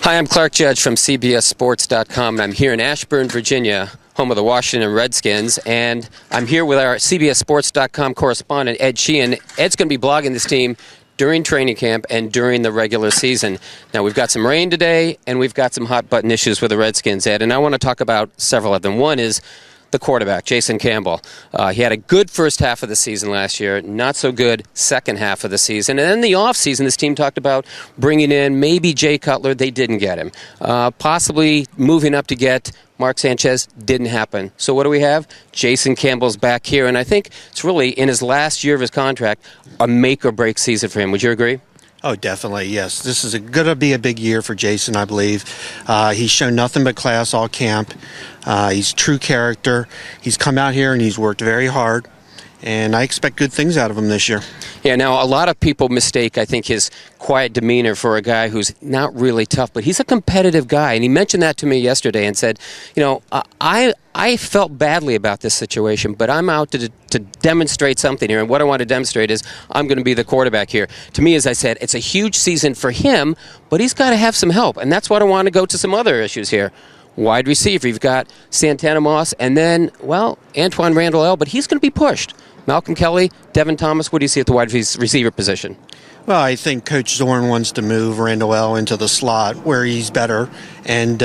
Hi, I'm Clark Judge from CBSSports.com, and I'm here in Ashburn, Virginia, home of the Washington Redskins, and I'm here with our CBSSports.com correspondent, Ed Sheahin. Ed's going to be blogging this team during training camp and during the regular season. Now, we've got some rain today, and we've got some hot-button issues with the Redskins, Ed, and I want to talk about several of them. One is the quarterback, Jason Campbell. He had a good first half of the season last year, not so good second half of the season. And then the offseason, this team talked about bringing in maybe Jay Cutler. They didn't get him. Possibly moving up to get Mark Sanchez. Didn't happen. So what do we have? Jason Campbell's back here, and I think it's really, in his last year of his contract, a make-or-break season for him. Would you agree? Oh, definitely, yes. This is going to be a big year for Jason, I believe. He's shown nothing but class all camp. He's true character. He's come out here and he's worked very hard, and I expect good things out of him this year. Yeah, now a lot of people mistake, I think, his quiet demeanor for a guy who's not really tough, but he's a competitive guy, and he mentioned that to me yesterday and said, you know, I felt badly about this situation, but I'm out to demonstrate something here, and what I want to demonstrate is I'm going to be the quarterback here. To me, as I said, it's a huge season for him, but he's got to have some help, and that's what I want to go to some other issues here. Wide receiver, you've got Santana Moss, and then, well, Antoine Randall, but he's going to be pushed. Malcolm Kelly, Devin Thomas, what do you see at the wide receiver position? Well, I think Coach Zorn wants to move Randall L. into the slot where he's better and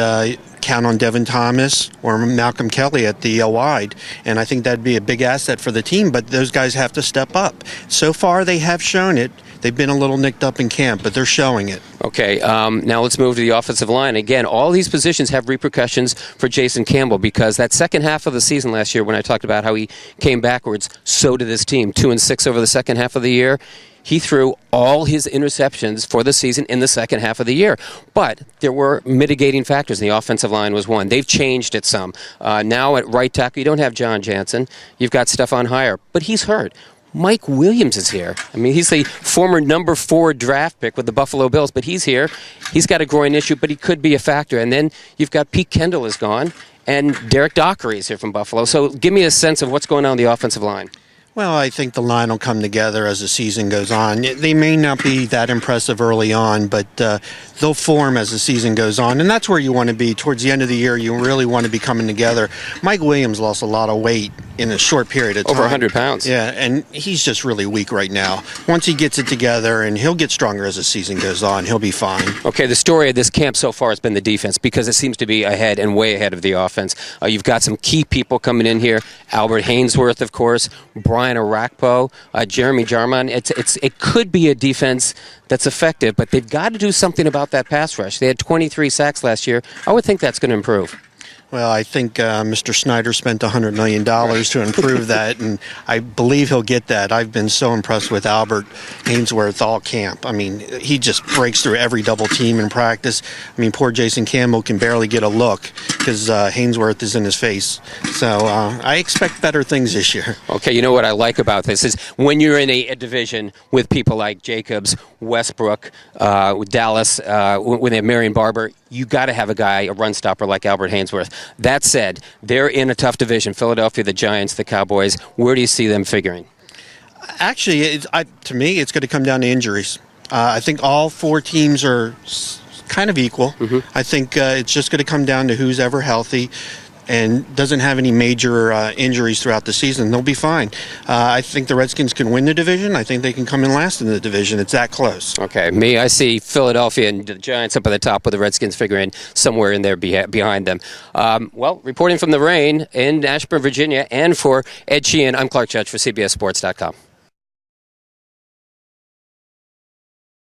count on Devin Thomas or Malcolm Kelly at the wide. And I think that'd be a big asset for the team, but those guys have to step up. So far, they have shown it. They've been a little nicked up in camp, but they're showing it. Okay, now let's move to the offensive line. Again, all these positions have repercussions for Jason Campbell because that second half of the season last year, when I talked about how he came backwards, so did this team. 2-6 over the second half of the year. He threw all his interceptions for the season in the second half of the year. But there were mitigating factors, and the offensive line was one. They've changed it some. Now at right tackle, you don't have John Jansen. You've got Stephon Heyer, but he's hurt. Mike Williams is here. I mean, he's the former number 4 draft pick with the Buffalo Bills, but he's here. He's got a groin issue, but he could be a factor. And then you've got Pete Kendall is gone, and Derek Dockery is here from Buffalo. So give me a sense of what's going on the offensive line. Well, I think the line will come together as the season goes on. They may not be that impressive early on, but they'll form as the season goes on, and that's where you want to be. Towards the end of the year, you really want to be coming together. Mike Williams lost a lot of weight in a short period of time. Over 100 pounds. Yeah, and he's just really weak right now. Once he gets it together, and he'll get stronger as the season goes on, he'll be fine. Okay, the story of this camp so far has been the defense because it seems to be ahead and way ahead of the offense. You've got some key people coming in here. Albert Haynesworth, of course, Brian Arakpo, Jeremy Jarman. It could be a defense that's effective, but they've got to do something about that pass rush. They had 23 sacks last year. I would think that's going to improve. Well, I think Mr. Snyder spent $100 million to improve that, and I believe he'll get that. I've been so impressed with Albert Haynesworth all camp. I mean, he just breaks through every double team in practice. I mean, poor Jason Campbell can barely get a look because Haynesworth is in his face. So I expect better things this year. Okay, you know what I like about this is when you're in a division with people like Jacobs, Westbrook, with Dallas, when they have Marion Barber, you got to have a guy, a run stopper like Albert Haynesworth. That said, they're in a tough division. Philadelphia, the Giants, the Cowboys. Where do you see them figuring? Actually, to me, it's going to come down to injuries. I think all 4 teams are kind of equal. Mm-hmm. I think it's just going to come down to who's ever healthy and doesn't have any major injuries throughout the season. They'll be fine. I think the Redskins can win the division. I think they can come in last in the division. It's that close. Okay, I see Philadelphia and the Giants up at the top with the Redskins figuring somewhere in there behind them. Well, reporting from the rain in Ashburn, Virginia, and for Ed Sheahin, I'm Clark Judge for CBSSports.com.